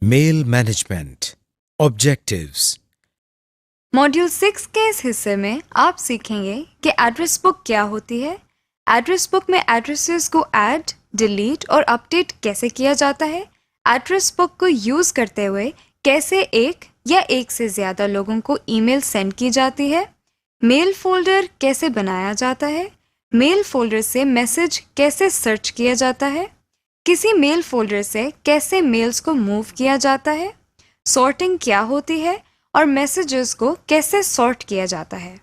میل management objectives. Module 6 کے اس حصے میں آپ سیکھیں گے کہ ایڈریس بک کیا ہوتی ہے، ایڈریس بک میں ایڈریسز کو ایڈ، ڈیلیٹ اور اپڈیٹ کیسے کیا جاتا ہے، ایڈریس بک کو یوز کرتے ہوئے کیسے ایک یا ایک سے زیادہ لوگوں کو ای میل سینڈ کی جاتی ہے، میل فولڈر کیسے بنایا جاتا ہے، میل فولڈر سے میسج کیسے سرچ کیا جاتا ہے، کسی میل فولڈر سے کیسے میلز کو موو کیا جاتا ہے، سارٹنگ کیا ہوتی ہے اور میسیجز کو کیسے سارٹ کیا جاتا ہے۔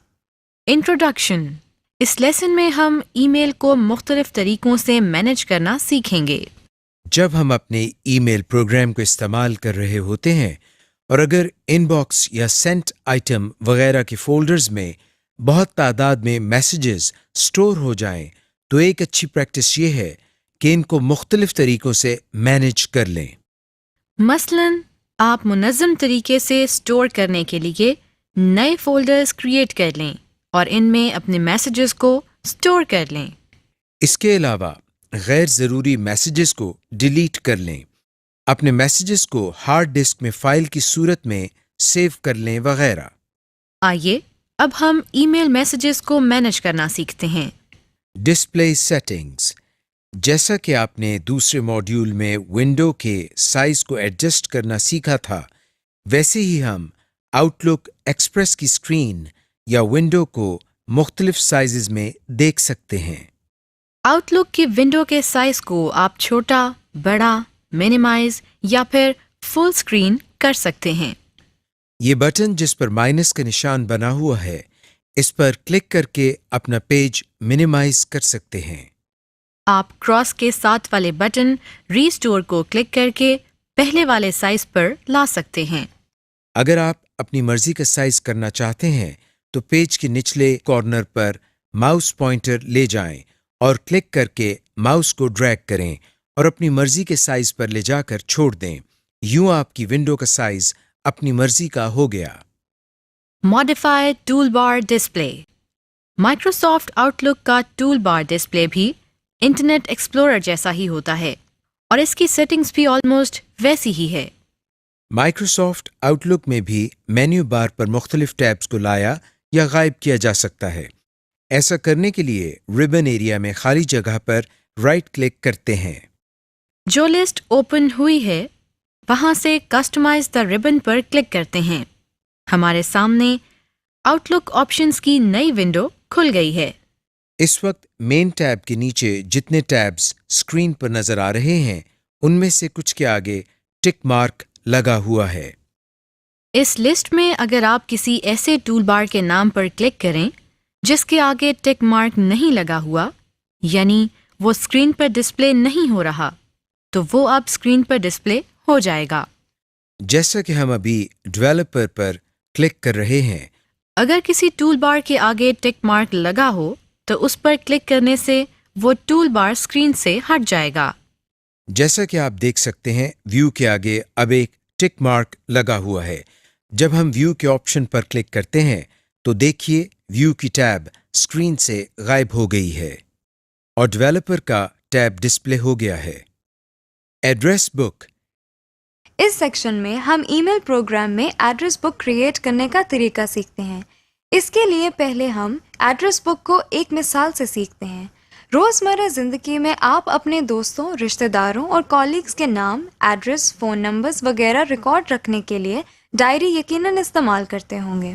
انٹروڈکشن۔ اس لیسن میں ہم ای میل کو مختلف طریقوں سے مینیج کرنا سیکھیں گے۔ جب ہم اپنے ای میل پروگرام کو استعمال کر رہے ہوتے ہیں اور اگر ان باکس یا سینٹ آئٹم وغیرہ کے فولڈرز میں بہت تعداد میں میسیجز سٹور ہو جائیں تو ایک اچھی پریکٹس یہ ہے کہ ان کو مختلف طریقوں سے مینیج کر لیں۔ مثلاً آپ منظم طریقے سے سٹور کرنے کے لیے نئے فولڈرز کریٹ کر لیں اور ان میں اپنے میسیجز کو سٹور کر لیں۔ اس کے علاوہ غیر ضروری میسیجز کو ڈیلیٹ کر لیں، اپنے میسیجز کو ہارڈ ڈسک میں فائل کی صورت میں سیو کر لیں وغیرہ۔ آئیے اب ہم ای میل میسیجز کو مینیج کرنا سیکھتے ہیں۔ Display settings. جیسا کہ آپ نے دوسرے ماڈیول میں ونڈو کے سائز کو ایڈجسٹ کرنا سیکھا تھا، ویسے ہی ہم آؤٹ لک ایکسپریس کی اسکرین یا ونڈو کو مختلف سائزز میں دیکھ سکتے ہیں۔ آؤٹ لک کی ونڈو کے سائز کو آپ چھوٹا، بڑا، منیمائز یا پھر فل اسکرین کر سکتے ہیں۔ یہ بٹن جس پر مائنس کا نشان بنا ہوا ہے، اس پر کلک کر کے اپنا پیج منیمائز کر سکتے ہیں۔ آپ کراس کے ساتھ والے بٹن ریسٹور کو کلک کر کے پہلے والے سائز پر لا سکتے ہیں۔ اگر آپ اپنی مرضی کا سائز کرنا چاہتے ہیں تو پیج کے نچلے کارنر پر ماؤس پوائنٹر لے جائیں اور کلک کر کے ماؤس کو ڈریگ کریں اور اپنی مرضی کے سائز پر لے جا کر چھوڑ دیں۔ یوں آپ کی ونڈو کا سائز اپنی مرضی کا ہو گیا۔ ماڈیفائی ٹول بار ڈسپلے۔ مائکروسافٹ آؤٹ لک کا ٹول بار ڈسپلے بھی انٹرنیٹ ایکسپلورر جیسا ہی ہوتا ہے اور اس کی سیٹنگز بھی آلموسٹ ویسی ہی ہے۔ مائکروسافٹ آؤٹ لک میں بھی مینیو بار پر مختلف ٹیبز کو لایا یا غائب کیا جا سکتا ہے۔ ایسا کرنے کے لیے ربن ایریا میں خالی جگہ پر رائٹ کلک کرتے ہیں۔ جو لسٹ اوپن ہوئی ہے وہاں سے کسٹمائز دا ربن پر کلک کرتے ہیں۔ ہمارے سامنے آؤٹ لک آپشنز کی نئی ونڈو کھل گئی ہے۔ اس وقت مین ٹیب کے نیچے جتنے ٹیبز اسکرین پر نظر آ رہے ہیں ان میں سے کچھ کے آگے ٹک مارک لگا ہوا ہے۔ اس لسٹ میں اگر آپ کسی ایسے ٹول بار کے نام پر کلک کریں جس کے آگے ٹک مارک نہیں لگا ہوا، یعنی وہ اسکرین پر ڈسپلے نہیں ہو رہا، تو وہ اب اسکرین پر ڈسپلے ہو جائے گا۔ جیسا کہ ہم ابھی ڈیولپر پر کلک کر رہے ہیں، اگر کسی ٹول بار کے آگے ٹک مارک لگا ہو تو اس پر کلک کرنے سے وہ ٹول بار اسکرین سے ہٹ جائے گا۔ جیسا کہ آپ دیکھ سکتے ہیں ویو کے آگے اب ایک ٹک مارک لگا ہوا ہے۔ جب ہم ویو کے آپشن پر کلک کرتے ہیں تو دیکھیے ویو کی ٹیب اسکرین سے غائب ہو گئی ہے اور ڈیولپر کا ٹیب ڈسپلے ہو گیا ہے۔ Address book. اس سیکشن میں ہم ای میل پروگرام میں ایڈریس بک کریٹ کرنے کا طریقہ سیکھتے ہیں۔ اس کے لیے پہلے ہم ایڈریس بک کو ایک مثال سے سیکھتے ہیں۔ روزمرہ زندگی میں آپ اپنے دوستوں، رشتہ داروں اور کالیگز کے نام، ایڈریس، فون نمبرز وغیرہ ریکارڈ رکھنے کے لیے ڈائری یقیناً استعمال کرتے ہوں گے۔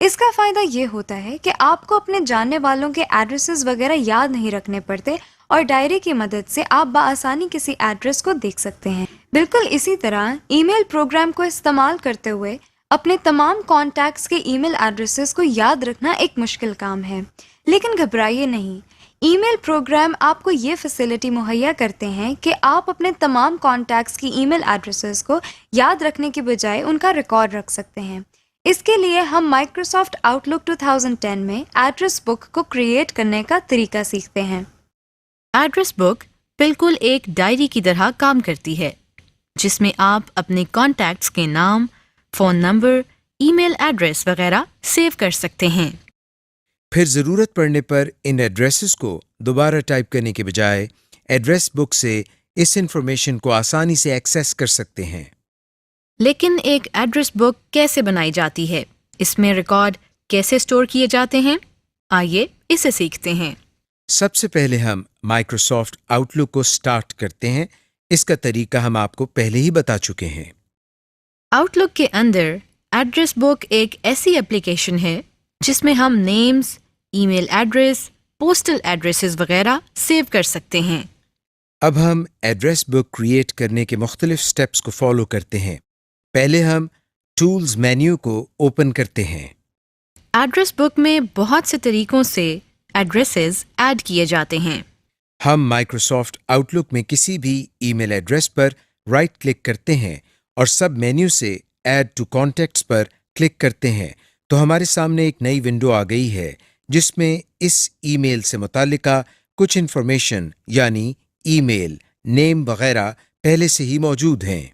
اس کا فائدہ یہ ہوتا ہے کہ آپ کو اپنے جاننے والوں کے ایڈریسز وغیرہ یاد نہیں رکھنے پڑتے اور ڈائری کی مدد سے آپ بآسانی کسی ایڈریس کو دیکھ سکتے ہیں۔ بالکل اسی طرح ای میل پروگرام کو استعمال کرتے ہوئے اپنے تمام کانٹیکٹس کے ای میل ایڈریسز کو یاد رکھنا ایک مشکل کام ہے، لیکن گھبرائیے نہیں، ای میل پروگرام آپ کو یہ فیسلٹی مہیا کرتے ہیں کہ آپ اپنے تمام کانٹیکٹس کی ای میل ایڈریسز کو یاد رکھنے کی بجائے ان کا ریکارڈ رکھ سکتے ہیں۔ اس کے لیے ہم مائکروسافٹ آؤٹ لک 2010 میں ایڈریس بک کو کریٹ کرنے کا طریقہ سیکھتے ہیں۔ ایڈریس بک بالکل ایک ڈائری کی طرح کام کرتی ہے جس میں آپ اپنے کانٹیکٹس کے نام، فون نمبر، ای میل ایڈریس وغیرہ سیو کر سکتے ہیں۔ پھر ضرورت پڑنے پر ان ایڈریسز کو دوبارہ ٹائپ کرنے کے بجائے ایڈریس بک سے اس انفارمیشن کو آسانی سے ایکسیس کر سکتے ہیں۔ لیکن ایک ایڈریس بک کیسے بنائی جاتی ہے؟ اس میں ریکارڈ کیسے اسٹور کیے جاتے ہیں؟ آئیے اسے سیکھتے ہیں۔ سب سے پہلے ہم مائکروسافٹ آؤٹ لک کو سٹارٹ کرتے ہیں۔ اس کا طریقہ ہم آپ کو پہلے ہی بتا چکے ہیں۔ آؤٹ لک کے اندر ایڈریس بک ایک ایسی اپلیکیشن ہے جس میں ہم نیمز، ای میل ایڈریس، پوسٹل ایڈریسز وغیرہ سیو کر سکتے ہیں۔ اب ہم ایڈریس بک کریٹ کرنے کے مختلف سٹیپس کو فالو کرتے ہیں۔ پہلے ہم ٹولز مینیو کو اوپن کرتے ہیں۔ ایڈریس بک میں بہت سے طریقوں سے ایڈریسز ایڈ کیے جاتے ہیں۔ ہم مائکروسافٹ آؤٹ لک میں کسی بھی ای میل ایڈریس پر رائٹ کلک کرتے ہیں اور سب مینیو سے ایڈ ٹو کانٹیکٹس پر کلک کرتے ہیں تو ہمارے سامنے ایک نئی ونڈو آ گئی ہے جس میں اس ای میل سے متعلقہ کچھ انفارمیشن یعنی ای میل، نیم وغیرہ پہلے سے ہی موجود ہیں۔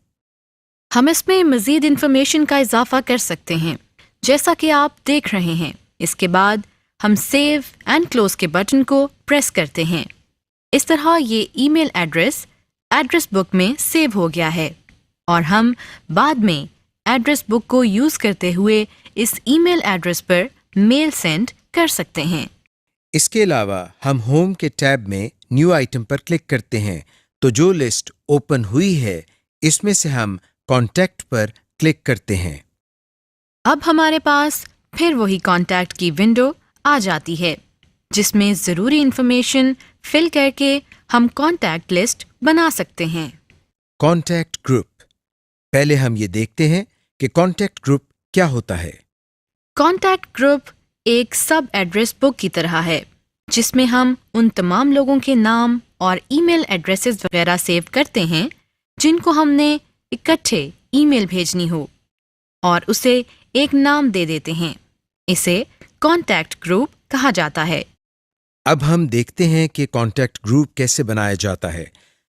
ہم اس میں مزید انفارمیشن کا اضافہ کر سکتے ہیں جیسا کہ آپ دیکھ رہے ہیں۔ اس کے بعد ہم سیو اینڈ کلوز کے بٹن کو پریس کرتے ہیں۔ اس طرح یہ ای میل ایڈریس بک میں سیو ہو گیا ہے اور ہم بعد میں ایڈریس بک کو یوز کرتے ہوئے اس ای میل ایڈریس پر میل سینڈ کر سکتے ہیں۔ اس کے علاوہ ہم ہوم کے ٹیب میں نیو آئٹم پر کلک کرتے ہیں تو جو لسٹ اوپن ہوئی ہے اس میں سے ہم کانٹیکٹ پر کلک کرتے ہیں۔ اب ہمارے پاس پھر وہی کانٹیکٹ کی ونڈو آ جاتی ہے جس میں ضروری انفارمیشن فل کر کے ہم کانٹیکٹ لسٹ بنا سکتے ہیں۔ کانٹیکٹ گروپ، پہلے ہم یہ دیکھتے ہیں کہ کانٹیکٹ گروپ کیا ہوتا ہے۔ کانٹیکٹ گروپ ایک سب ایڈریس بک کی طرح ہے جس میں ہم ان تمام لوگوں کے نام اور ای میل ایڈریسز وغیرہ سیو کرتے ہیں جن کو ہم نے اکٹھے ای میل بھیجنی ہو اور اسے ایک نام دے دیتے ہیں۔ اسے کانٹیکٹ گروپ کہا جاتا ہے۔ اب ہم دیکھتے ہیں کہ کانٹیکٹ گروپ کیسے بنایا جاتا ہے۔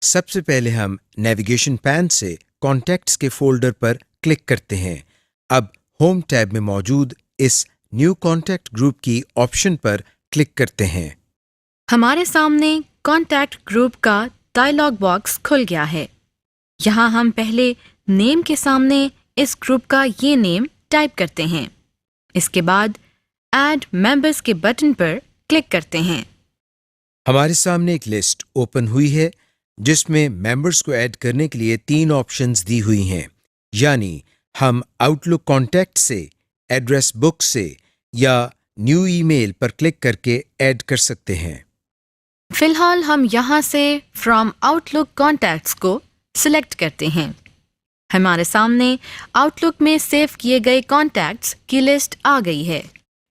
سب سے پہلے ہم نیویگیشن پین سے کانٹیکٹس کے فولڈر پر کلک کرتے ہیں۔ اب ہوم ٹیب میں موجود اس نیو کانٹیکٹ گروپ کی آپشن پر کلک کرتے ہیں۔ ہمارے سامنے کانٹیکٹ گروپ کا ڈائلاگ باکس کھل گیا ہے۔ یہاں ہم پہلے نیم کے سامنے اس گروپ کا یہ نیم ٹائپ کرتے ہیں۔ اس کے بعد ایڈ ممبرز کے بٹن پر کلک کرتے ہیں۔ ہمارے سامنے ایک لسٹ اوپن ہوئی ہے جس میں ممبرز کو ایڈ کرنے کے لیے 3 آپشنز دی ہوئی ہیں، یعنی ہم آؤٹ لک کانٹیکٹ سے، ایڈریس بک سے یا نیو ای میل پر کلک کر کے ایڈ کر سکتے ہیں۔ فی الحال ہم یہاں سے فرام آؤٹ لک کانٹیکٹس کو سلیکٹ کرتے ہیں۔ ہمارے سامنے آؤٹ لک میں سیو کیے گئے کانٹیکٹس کی لسٹ آ گئی ہے۔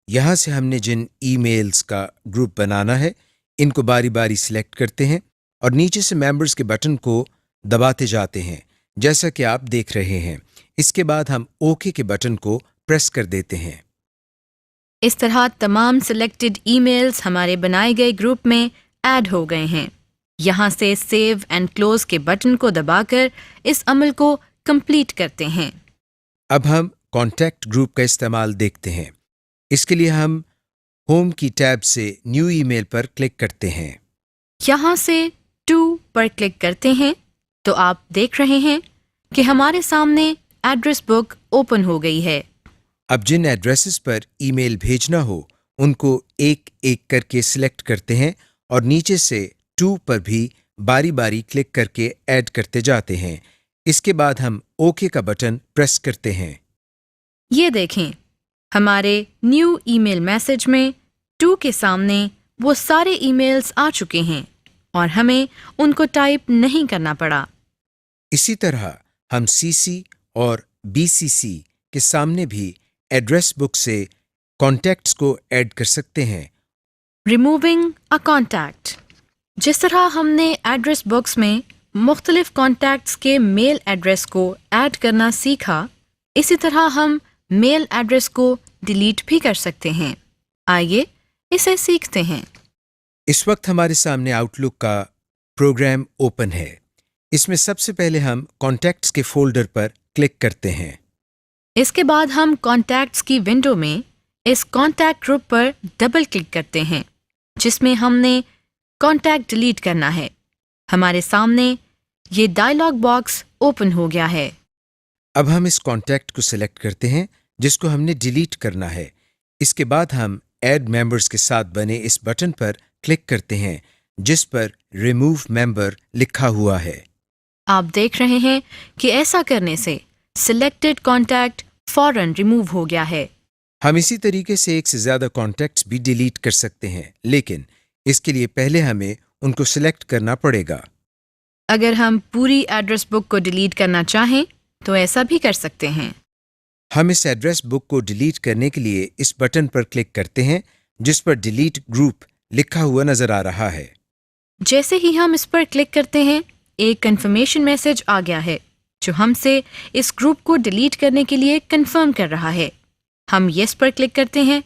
یہاں سے ہم نے جن ای میلز کا گروپ بنانا ہے ان کو باری باری سلیکٹ کرتے ہیں اور نیچے سے ممبرز کے بٹن کو دباتے جاتے ہیں جیسا کہ آپ دیکھ رہے ہیں۔ اس کے بعد ہم اوکے کے بٹن کو پریس کر دیتے ہیں۔ اس طرح تمام سلیکٹڈ ای میلز ہمارے بنائے گئے گروپ میں ایڈ ہو گئے ہیں۔ یہاں سے سیو اینڈ کلوز کے بٹن کو دبا کر اس عمل کو کمپلیٹ کرتے ہیں۔ اب ہم کانٹیکٹ گروپ کا استعمال دیکھتے ہیں۔ اس کے لیے ہم ہوم کی ٹیب سے نیو ای میل پر کلک کرتے ہیں۔ یہاں سے ٹو پر کلک کرتے ہیں تو آپ دیکھ رہے ہیں کہ ہمارے سامنے ایڈریس بک اوپن ہو گئی ہے۔ اب جن ایڈریسز پر ای میل بھیجنا ہو ان کو ایک ایک کر کے سلیکٹ کرتے ہیں اور نیچے سے ٹو پر بھی باری باری کلک کر کے ایڈ کرتے جاتے ہیں۔ اس کے بعد ہم اوکے کا بٹن پریس کرتے ہیں۔ یہ دیکھیں ہمارے نیو ای میل میسج میں ٹو کے سامنے وہ سارے ای میلز آ چکے ہیں اور ہمیں ان کو ٹائپ نہیں کرنا پڑا۔ اسی طرح ہم سی سی اور بی سی سی کے سامنے بھی ایڈریس بک سے کانٹیکٹس کو ایڈ کر سکتے ہیں۔ ریموونگ اے کانٹیکٹ، جس طرح ہم نے ایڈریس بکس میں مختلف کانٹیکٹس کے میل ایڈریس کو ایڈ کرنا سیکھا، اسی طرح ہم میل ایڈریس کو ڈیلیٹ بھی کر سکتے ہیں۔ آئیے اسے سیکھتے ہیں۔ اس وقت ہمارے سامنے آؤٹ لک کا پروگرام اوپن ہے۔ اس میں سب سے پہلے ہم کانٹیکٹس کے فولڈر پر کلک کرتے ہیں۔ اس کے بعد ہم کانٹیکٹس کی ونڈو میں اس کانٹیکٹ گروپ پر ڈبل کلک کرتے ہیں جس میں ہم نے کانٹیکٹ ڈیلیٹ کرنا ہے۔ ہمارے سامنے یہ ڈائلاگ باکس اوپن ہو گیا ہے۔ اب ہم اس کانٹیکٹ کو سلیکٹ کرتے ہیں جس کو ہم نے ڈیلیٹ کرنا ہے. اس کے بعد ہم ایڈ ممبرز کے ساتھ بنے اس بٹن پر کلک کرتے ہیں جس پر ریموو ممبر لکھا ہوا ہے. آپ دیکھ رہے ہیں کہ ایسا کرنے سے سلیکٹڈ کانٹیکٹ فوراً ریموو ہو گیا ہے. ہم اسی طریقے سے ایک سے زیادہ کانٹیکٹس بھی ڈیلیٹ کر سکتے ہیں، لیکن اس کے لیے پہلے ہمیں ان کو سلیکٹ کرنا پڑے گا. اگر ہم پوری ایڈریس بک کو ڈیلیٹ کرنا چاہیں تو ایسا بھی کر سکتے ہیں. ہم اس ایڈریس بک کو ڈیلیٹ کرنے کے لیے اس بٹن پر کلک کرتے ہیں جس پر ڈیلیٹ گروپ لکھا ہوا نظر آ رہا ہے. جیسے ہی ہم اس پر کلک کرتے ہیں ایک کنفرمیشن میسج آ گیا ہے جو ہم سے اس گروپ کو ڈیلیٹ کرنے کے لیے کنفرم کر رہا ہے. ہم یس پر کلک کرتے ہیں.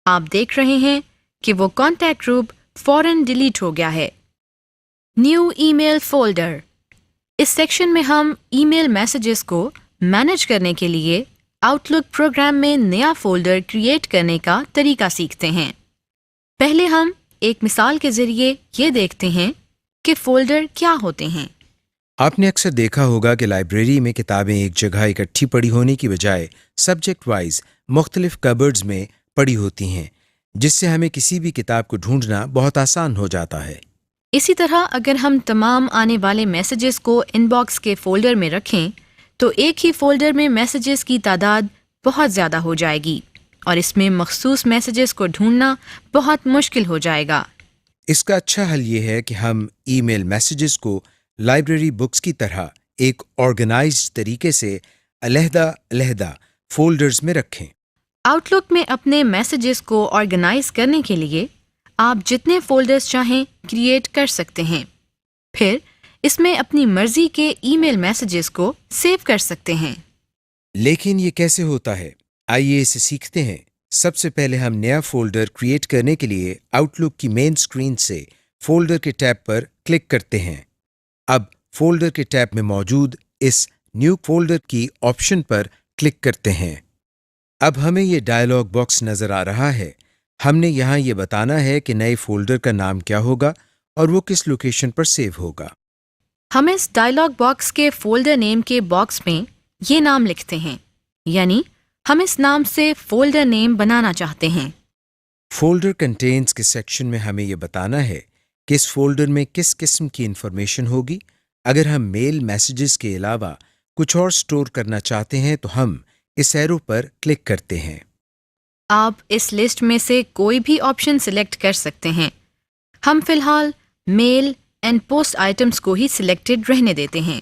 آپ دیکھ رہے ہیں کہ وہ کانٹیکٹ گروپ فوراً ڈیلیٹ ہو گیا ہے. نیو ای میل فولڈر. اس سیکشن میں ہم ای میل میسیجز کو مینیج کرنے کے لیے آؤٹ لک پروگرام میں نیا فولڈر کریٹ کرنے کا طریقہ سیکھتے ہیں. پہلے ہم ایک مثال کے ذریعے یہ دیکھتے ہیں کہ فولڈر کیا ہوتے ہیں. آپ نے اکثر دیکھا ہوگا کہ لائبریری میں کتابیں ایک جگہ اکٹھی پڑی ہونے کی بجائے سبجیکٹ وائز مختلف کبرڈز میں پڑی ہوتی ہیں، جس سے ہمیں کسی بھی کتاب کو ڈھونڈنا بہت آسان ہو جاتا ہے. اسی طرح اگر ہم تمام آنے والے میسیجز کو ان باکس کے فولڈر میں رکھیں تو ایک ہی فولڈر میں میسیجز کی تعداد بہت زیادہ ہو جائے گی اور اس میں مخصوص میسیجز کو ڈھونڈنا بہت مشکل ہو جائے گا. اس کا اچھا حل یہ ہے کہ ہم ای میل میسیجز کو لائبریری بکس کی طرح ایک آرگنائزڈ طریقے سے علیحدہ علیحدہ فولڈرز میں رکھیں. آؤٹ لک میں اپنے میسیجز کو آرگنائز کرنے کے لیے آپ جتنے فولڈرز چاہیں کریٹ کر سکتے ہیں. پھر اس میں اپنی مرضی کے ای میل میسیجز کو سیو کر سکتے ہیں. لیکن یہ کیسے ہوتا ہے؟ آئیے اسے سیکھتے ہیں. سب سے پہلے ہم نیا فولڈر کریٹ کرنے کے لیے آؤٹ لک کی مین اسکرین سے فولڈر کے ٹیب پر کلک کرتے ہیں. اب فولڈر کے ٹیب میں موجود اس نیو فولڈر کی آپشن پر کلک کرتے ہیں. اب ہمیں یہ ڈائلاگ باکس نظر آ رہا ہے. ہم نے یہاں یہ بتانا ہے کہ نئے فولڈر کا نام کیا ہوگا اور وہ کس لوکیشن پر سیو ہوگا. ہم اس ڈائلاگ باکس کے فولڈر نیم کے باکس میں یہ نام لکھتے ہیں، یعنی ہم اس نام سے فولڈر نیم بنانا چاہتے ہیں. فولڈر کنٹینز کے سیکشن میں ہمیں یہ بتانا ہے کہ اس فولڈر میں کس قسم کی انفارمیشن ہوگی. اگر ہم میل میسیجز کے علاوہ کچھ اور سٹور کرنا چاہتے ہیں تو ہم اس ایرو پر کلک کرتے ہیں. آپ اس لسٹ میں سے کوئی بھی آپشن سلیکٹ کر سکتے ہیں. ہم فی الحال میل اینڈ پوسٹ آئٹمس کو ہی سلیکٹڈ رہنے دیتے ہیں.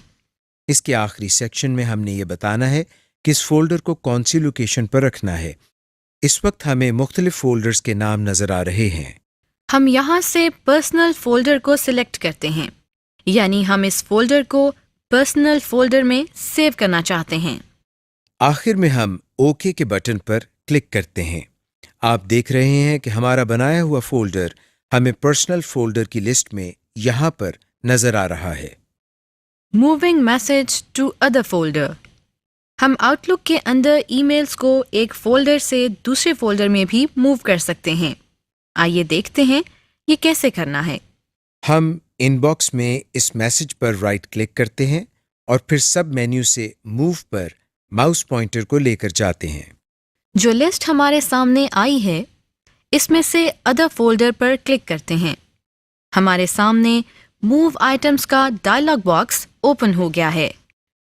اس کے آخری سیکشن میں ہم نے یہ بتانا ہے کہ اس فولڈر کو کون سی لوکیشن پر رکھنا ہے. اس وقت ہمیں مختلف فولڈرز کے نام نظر آ رہے ہیں. ہم یہاں سے پرسنل فولڈر کو سلیکٹ کرتے ہیں، یعنی ہم اس فولڈر کو پرسنل فولڈر میں سیو کرنا چاہتے ہیں. آخر میں ہم اوکے کے بٹن پر کلک کرتے ہیں. آپ دیکھ رہے ہیں کہ ہمارا بنایا ہوا فولڈر ہمیں پرسنل فولڈر کی لسٹ میں یہاں پر نظر آ رہا ہے. Moving message to other folder. ہم آؤٹ لک کے اندر ای میلز کو ایک فولڈر سے دوسرے فولڈر میں بھی موو کر سکتے ہیں. آئیے دیکھتے ہیں یہ کیسے کرنا ہے. ہم ان باکس میں اس میسج پر رائٹ کلک کرتے ہیں اور پھر سب مینیو سے موو پر ماؤس پوائنٹر کو لے کر جاتے ہیں. جو لسٹ ہمارے سامنے آئی ہے اس میں سے ادر فولڈر پر کلک کرتے ہیں. ہمارے سامنے موو آئٹمس کا ڈائلاگ باکس اوپن ہو گیا ہے.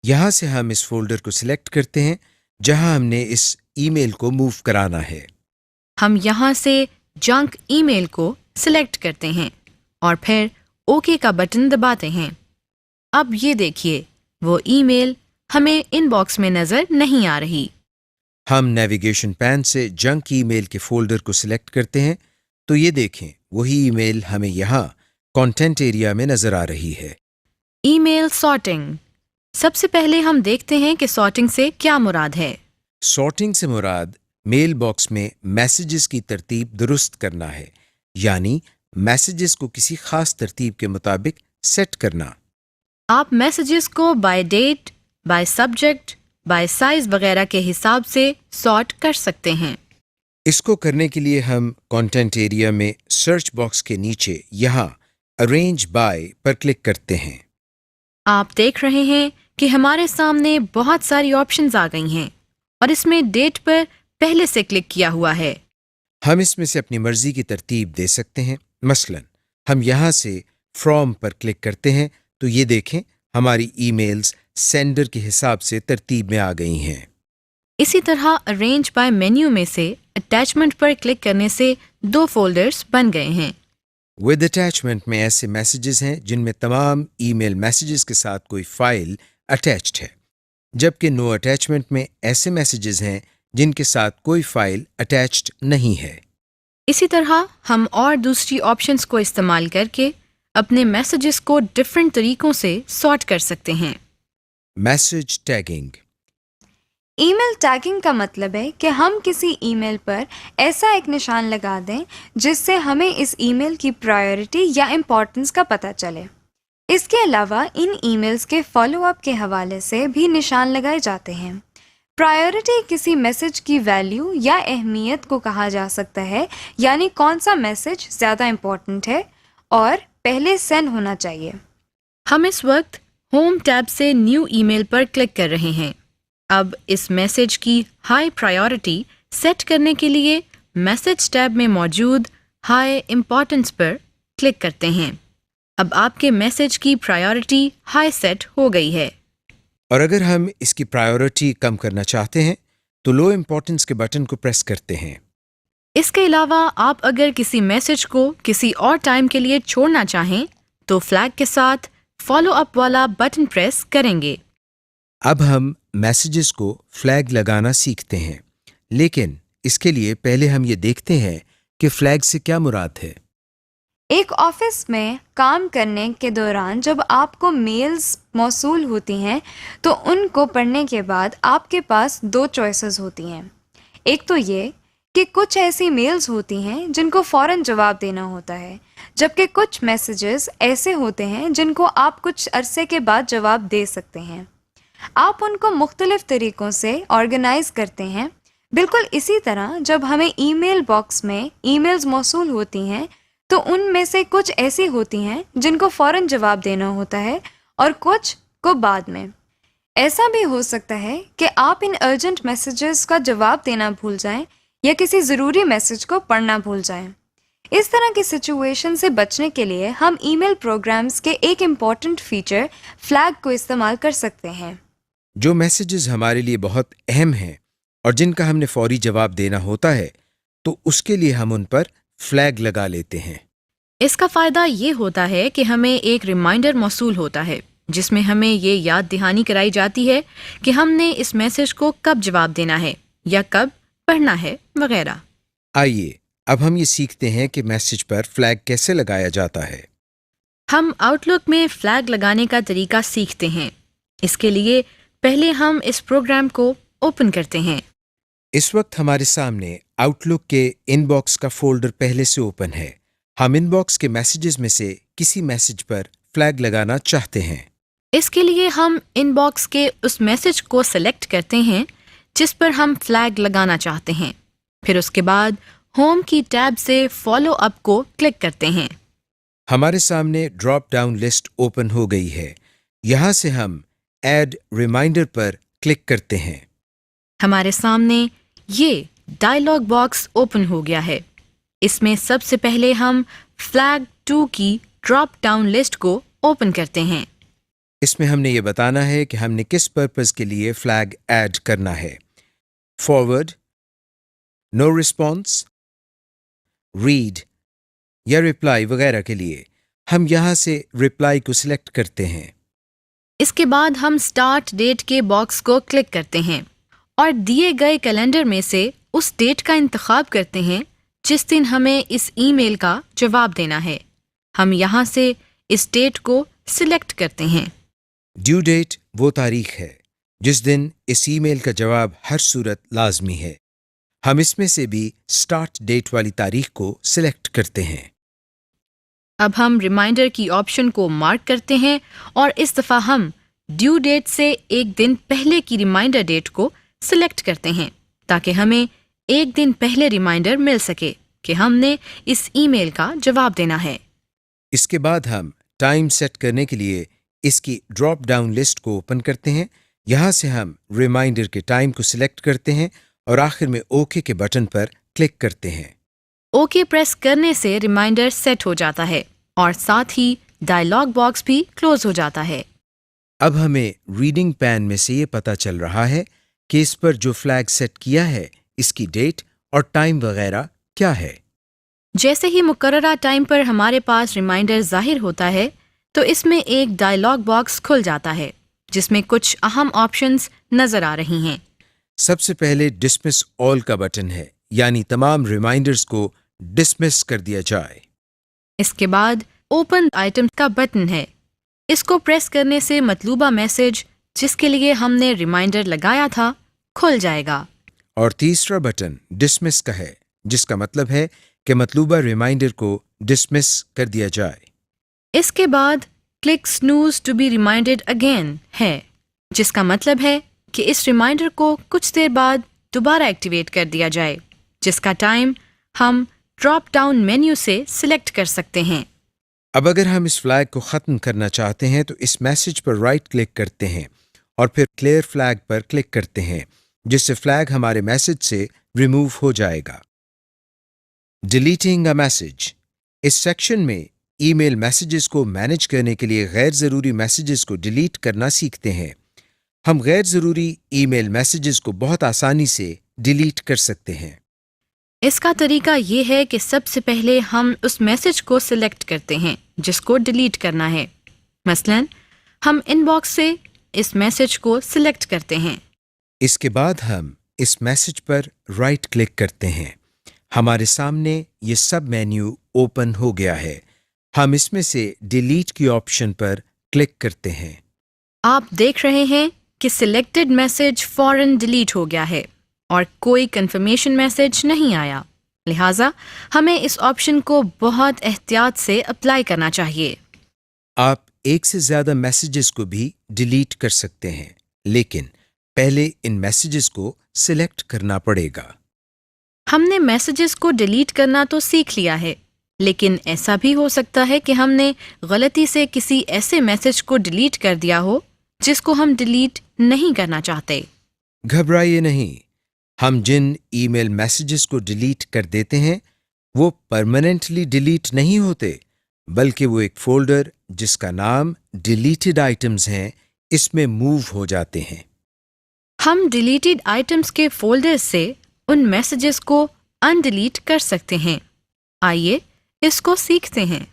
یہاں سے ہم اس فولڈر کو سلیکٹ کرتے ہیں جہاں ہم نے اس ای میل کو موو کرانا ہے. ہم یہاں سے جنک ای میل کو سلیکٹ کرتے ہیں اور پھر اوکے کا بٹن دباتے ہیں. اب یہ دیکھیے وہ ای میل ہمیں ان باکس میں نظر نہیں آ رہی. ہم نیویگیشن پین سے جنک ای میل کے فولڈر کو سلیکٹ کرتے ہیں تو یہ دیکھیں وہی ای میل ہمیں یہاں کانٹینٹ ایریا میں نظر آ رہی ہے. ای میل سارٹنگ. سب سے پہلے ہم دیکھتے ہیں کہ سارٹنگ سے کیا مراد ہے. سارٹنگ سے مراد میل باکس میں میسیجز کی ترتیب درست کرنا ہے، یعنی میسیجز کو کسی خاص ترتیب کے مطابق سیٹ کرنا. آپ میسیجز کو by date, by subject, by size وغیرہ کے حساب سے سارٹ کر سکتے ہیں. اس کو کرنے کے لیے ہم کانٹینٹ ایریا میں سرچ باکس کے نیچے یہاں ارینج بائی پر کلک کرتے ہیں. آپ دیکھ رہے ہیں کہ ہمارے سامنے بہت ساری آپشنز آ گئی ہیں اور اس میں ڈیٹ پر پہلے سے کلک کیا ہوا ہے۔ ہم اس میں سے اپنی مرضی کی ترتیب دے سکتے ہیں۔ مثلا ہم یہاں سے فرام پر کلک کرتے ہیں تو یہ دیکھیں ہماری ای میلز سینڈر کے حساب سے ترتیب میں آ گئی ہیں۔ اسی طرح ارینج بائی مینیو میں سے اٹیچمنٹ پر کلک کرنے سے 2 فولڈرز بن گئے ہیں۔ ود اٹیچمنٹ میں ایسے میسیجز ہیں جن میں تمام ای میل میسیجز کے ساتھ کوئی فائل اٹیچڈ ہے، جبکہ نو اٹیچمنٹ میں ایسے میسیجز ہیں جن کے ساتھ کوئی فائل اٹیچڈ نہیں ہے۔ اسی طرح ہم اور دوسری آپشنز کو استعمال کر کے اپنے میسیجز کو ڈفرینٹ طریقوں سے سارٹ کر سکتے ہیں۔ Message tagging. Email tagging کا مطلب ہے کہ ہم کسی ای میل پر ایسا ایک نشان لگا دیں جس سے ہمیں اس ای میل کی پرائیورٹی یا امپورٹنس کا پتہ چلے۔ اس کے علاوہ ان ای میلز کے فالو اپ کے حوالے سے بھی نشان لگائے جاتے ہیں۔ پرائیورٹی کسی میسج کی ویلیو یا اہمیت کو کہا جا سکتا ہے، یعنی کون سا میسج زیادہ امپورٹنٹ ہے اور پہلے سینڈ ہونا چاہیے۔ ہم اس وقت ہوم ٹیب سے نیو ای میل پر کلک کر رہے ہیں۔ اب اس میسج کی ہائی پرائیورٹی سیٹ کرنے کے لیے میسج ٹیب میں موجود ہائی امپورٹنس پر کلک کرتے ہیں۔ اب آپ کے میسج کی پرائیورٹی ہائی سیٹ ہو گئی ہے۔ اور اگر ہم اس کی پرائیورٹی کم کرنا چاہتے ہیں تو لو امپورٹنس کے بٹن کو پریس کرتے ہیں۔ اس کے علاوہ آپ اگر کسی میسج کو کسی اور ٹائم کے لیے چھوڑنا چاہیں تو فلیگ کے ساتھ فالو اپ والا بٹن پریس کریں گے۔ اب ہم میسیجز کو فلیگ لگانا سیکھتے ہیں، لیکن اس کے لیے پہلے ہم یہ دیکھتے ہیں کہ فلیگ سے کیا مراد ہے۔ ایک آفس میں کام کرنے کے دوران جب آپ کو میلز موصول ہوتی ہیں تو ان کو پڑھنے کے بعد آپ کے پاس 2 چوائسز ہوتی ہیں۔ ایک تو یہ کہ کچھ ایسی میلز ہوتی ہیں جن کو فوراً جواب دینا ہوتا ہے، جبکہ کچھ میسیجز ایسے ہوتے ہیں جن کو آپ کچھ عرصے کے بعد جواب دے سکتے ہیں۔ آپ ان کو مختلف طریقوں سے آرگنائز کرتے ہیں۔ بالکل اسی طرح جب ہمیں ای میل باکس میں ای میلز موصول ہوتی ہیں تو ان میں سے کچھ ایسی ہوتی ہیں جن کو فوراً جواب دینا ہوتا ہے اور کچھ کو بعد میں۔ ایسا بھی ہو سکتا ہے کہ آپ ان ارجنٹ میسیجز کا جواب دینا بھول جائیں یا کسی ضروری میسیج کو پڑھنا بھول جائیں۔ اس طرح کی سچویشن سے بچنے کے لیے ہم ای میل پروگرامز کے ایک امپورٹنٹ فیچر فلیگ کو استعمال کر سکتے ہیں۔ جو میسیجز ہمارے لیے بہت اہم ہیں اور جن کا ہم نے فوری جواب دینا ہوتا ہے تو اس کے لیے ہم ان پر فلیگ لگا لیتے ہیں۔ اس کا فائدہ یہ ہوتا ہے کہ ہمیں ایک ریمائنڈر موصول ہوتا ہے جس میں ہمیں یہ یاد دہانی کرائی جاتی ہے کہ ہم نے اس میسج کو کب جواب دینا ہے یا کب پڑھنا ہے وغیرہ۔ آئیے اب ہم یہ سیکھتے ہیں کہ میسج پر فلیگ کیسے لگایا جاتا ہے۔ ہم آؤٹ لک میں فلیگ لگانے کا طریقہ سیکھتے ہیں۔ اس کے لیے پہلے ہم اس پروگرام کو اوپن کرتے ہیں۔ اس وقت ہمارے سامنے آؤٹ لک کے ان باکس کا فولڈر پہلے سے اوپن ہے۔ ہم ان باکس کے میسیجز میں سے کسی میسج پر فلیگ لگانا چاہتے ہیں۔ اس کے لیے ہم ان باکس کے اس میسج کو سلیکٹ کرتے ہیں جس پر ہم فلیگ لگانا چاہتے ہیں، پھر اس کے بعد ہوم کی ٹیب سے فالو اپ کو کلک کرتے ہیں۔ ہمارے سامنے ڈراپ ڈاؤن لسٹ اوپن ہو گئی ہے۔ یہاں سے ہم ایڈ ریمائنڈر پر کلک کرتے ہیں۔ ہمارے سامنے یہ ڈائلاگ باکس اوپن ہو گیا ہے۔ اس میں سب سے پہلے ہم فلیگ 2 کی ڈراپ ڈاؤن لسٹ کو اوپن کرتے ہیں۔ اس میں ہم نے یہ بتانا ہے کہ ہم نے کس پرپز کے لیے فلیگ ایڈ کرنا ہے۔ فارورڈ، نو رسپانس، ریڈ یا رپلائی وغیرہ کے لیے ہم یہاں سے رپلائی کو سلیکٹ کرتے ہیں۔ اس کے بعد ہم سٹارٹ ڈیٹ کے باکس کو کلک کرتے ہیں اور دیے گئے کیلنڈر میں سے اس ڈیٹ کا انتخاب کرتے ہیں جس دن ہمیں اس ای میل کا جواب دینا ہے۔ ہم یہاں سے اس ڈیٹ کو سلیکٹ کرتے ہیں۔ ڈیو ڈیٹ وہ تاریخ ہے جس دن اس ای میل کا جواب ہر صورت لازمی ہے۔ ہم اس میں سے بھی سٹارٹ ڈیٹ والی تاریخ کو سلیکٹ کرتے ہیں۔ اب ہم ریمائنڈر کی آپشن کو مارک کرتے ہیں اور اس دفعہ ہم ڈیو ڈیٹ سے ایک دن پہلے کی ریمائنڈر ڈیٹ کو سلیکٹ کرتے ہیں تاکہ ہمیں ایک دن پہلے ریمائنڈر مل سکے کہ ہم نے اس ای میل کا جواب دینا ہے۔ اس کے بعد ہم ٹائم سیٹ کرنے کے لیے اس کی ڈراپ ڈاؤن لسٹ کو اوپن کرتے ہیں. یہاں سے ہم ریمائنڈر کے ٹائم کو سلیکٹ کرتے ہیں اور آخر میں اوکے کے بٹن پر کلک کرتے ہیں. اوکے پریس کرنے سے ریمائنڈر سیٹ ہو جاتا ہے اور ساتھ ہی ڈائلاگ باکس بھی کلوز ہو جاتا ہے. اب ہمیں ریڈنگ پین میں سے یہ پتہ چل رہا ہے کہ اس پر جو فلیگ سیٹ کیا ہے اس کی ڈیٹ اور ٹائم وغیرہ کیا ہے. جیسے ہی مقررہ ٹائم پر ہمارے پاس ریمائنڈر ظاہر ہوتا ہے تو اس میں ایک ڈائلاگ باکس کھل جاتا ہے جس میں کچھ اہم آپشنز نظر آ رہی ہیں. سب سے پہلے ڈسمس آل کا بٹن ہے، یعنی تمام ریمائنڈرز کو ڈسمس کر دیا جائے. اس کے بعد اوپن آئٹم کا بٹن ہے. اس کو پریس کرنے سے مطلوبہ میسج جس کے لیے ہم نے ریمائنڈر لگایا تھا کھل جائے گا. اور تیسرا بٹن ڈسمس کا ہے، جس کا مطلب ہے کہ مطلوبہ ریمائنڈر کو ڈسمس کر دیا جائے. اس کے بعد click snooze to be reminded again ہے، جس کا مطلب ہے کہ اس ریمائنڈر کو کچھ دیر بعد دوبارہ ایکٹیویٹ کر دیا جائے، جس کا ٹائم ہم ڈراپ ڈاؤن مینیو سے سلیکٹ کر سکتے ہیں. اب اگر ہم اس فلیگ کو ختم کرنا چاہتے ہیں تو اس میسج پر رائٹ کلک کرتے ہیں اور پھر کلیئر فلیگ پر کلک کرتے ہیں، جس سے فلیگ ہمارے میسج سے ریموو ہو جائے گا. Deleting a message. اس سیکشن میں ای میل میسیجز کو مینیج کرنے کے لیے غیر ضروری میسیجز کو ڈیلیٹ کرنا سیکھتے ہیں. ہم غیر ضروری ای میل میسیجز کو بہت آسانی سے ڈیلیٹ کر سکتے ہیں. اس کا طریقہ یہ ہے کہ سب سے پہلے ہم اس میسج کو سلیکٹ کرتے ہیں جس کو ڈیلیٹ کرنا ہے. مثلاً ہم ان باکس سے اس میسج کو سلیکٹ کرتے ہیں. اس کے بعد ہم اس میسج پر رائٹ کلک کرتے ہیں. ہمارے سامنے یہ سب مینیو اوپن ہو گیا ہے. ہم اس میں سے ڈیلیٹ کی آپشن پر کلک کرتے ہیں. آپ دیکھ رہے ہیں کہ سلیکٹڈ میسج فوراً ڈیلیٹ ہو گیا ہے اور کوئی کنفرمیشن میسج نہیں آیا. لہٰذا ہمیں اس آپشن کو بہت احتیاط سے اپلائی کرنا چاہیے. آپ ایک سے زیادہ میسیجز کو بھی ڈیلیٹ کر سکتے ہیں، لیکن پہلے ان میسیجز کو سلیکٹ کرنا پڑے گا. ہم نے میسیجز کو ڈیلیٹ کرنا تو سیکھ لیا ہے، لیکن ایسا بھی ہو سکتا ہے کہ ہم نے غلطی سے کسی ایسے میسج کو ڈیلیٹ کر دیا ہو جس کو ہم ڈیلیٹ نہیں کرنا چاہتے. گھبرائیے نہیں. ہم جن ای میل میسیجز کو ڈیلیٹ کر دیتے ہیں وہ پرماننٹلی ڈیلیٹ نہیں ہوتے، بلکہ وہ ایک فولڈر جس کا نام ڈیلیٹڈ آئٹمز ہیں اس میں موو ہو جاتے ہیں. ہم ڈیلیٹڈ آئٹمز کے فولڈر سے ان میسیجز کو ان ڈیلیٹ کر سکتے ہیں. آئیے اس کو سیکھتے ہیں.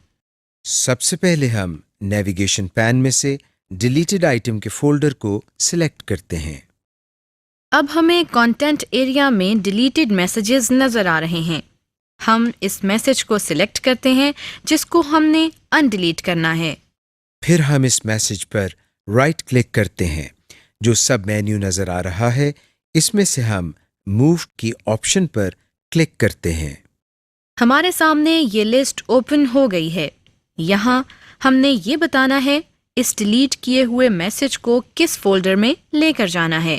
سب سے پہلے ہم نیویگیشن پین میں سے ڈیلیٹڈ آئٹم کے فولڈر کو سلیکٹ کرتے ہیں. اب ہمیں کانٹینٹ ایریا میں ڈیلیٹڈ میسیجز نظر آ رہے ہیں. ہم اس میسج کو سلیکٹ کرتے ہیں جس کو ہم نے ان ڈیلیٹ کرنا ہے. پھر ہم اس میسج پر رائٹ کلک کرتے ہیں. جو سب مینیو نظر آ رہا ہے اس میں سے ہم موو کی آپشن پر کلک کرتے ہیں. ہمارے سامنے یہ لسٹ اوپن ہو گئی ہے. یہاں ہم نے یہ بتانا ہے اس ڈیلیٹ کیے ہوئے میسج کو کس فولڈر میں لے کر جانا ہے.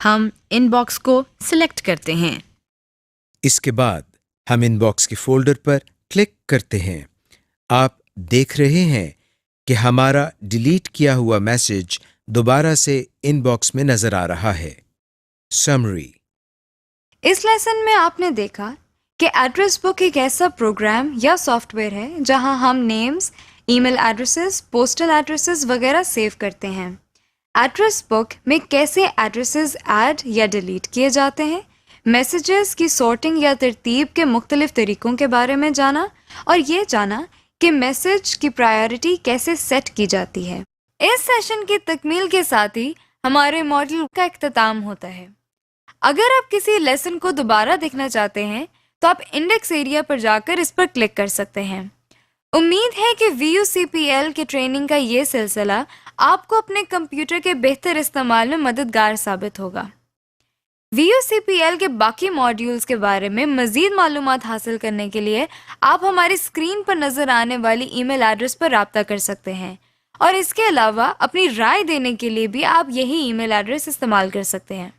ہم ان باکس کو سلیکٹ کرتے ہیں. اس کے بعد ہم ان باکس کے فولڈر پر کلک کرتے ہیں. آپ دیکھ رہے ہیں کہ ہمارا ڈیلیٹ کیا ہوا میسج دوبارہ سے ان باکس میں نظر آ رہا ہے. سمری. اس لیسن میں آپ نے دیکھا کہ ایڈریس بک ایک ایسا پروگرام یا سافٹ ویئر ہے جہاں ہم نیمز، ای میل ایڈریسز، پوسٹل ایڈریسز وغیرہ سیو کرتے ہیں. ایڈریس بک میں کیسے ایڈریسز ایڈ یا ڈیلیٹ کیے جاتے ہیں، میسیجز کی سارٹنگ یا ترتیب کے مختلف طریقوں کے بارے میں جانا، اور یہ جانا کہ میسج کی پرائیورٹی کیسے سیٹ کی جاتی ہے. اس سیشن کی تکمیل کے ساتھ ہی ہمارے ماڈیول کا اختتام ہوتا ہے. اگر آپ کسی لیسن کو دوبارہ دیکھنا چاہتے ہیں تو آپ انڈیکس ایریا پر جا کر اس پر کلک کر سکتے ہیں. امید ہے کہ VUCPL کے ٹریننگ کا یہ سلسلہ آپ کو اپنے کمپیوٹر کے بہتر استعمال میں مددگار ثابت ہوگا. VUCPL کے باقی ماڈیولز کے بارے میں مزید معلومات حاصل کرنے کے لیے آپ ہماری اسکرین پر نظر آنے والی ای میل ایڈریس پر رابطہ کر سکتے ہیں، اور اس کے علاوہ اپنی رائے دینے کے لیے بھی آپ یہی ای میل ایڈریس استعمال کر سکتے ہیں.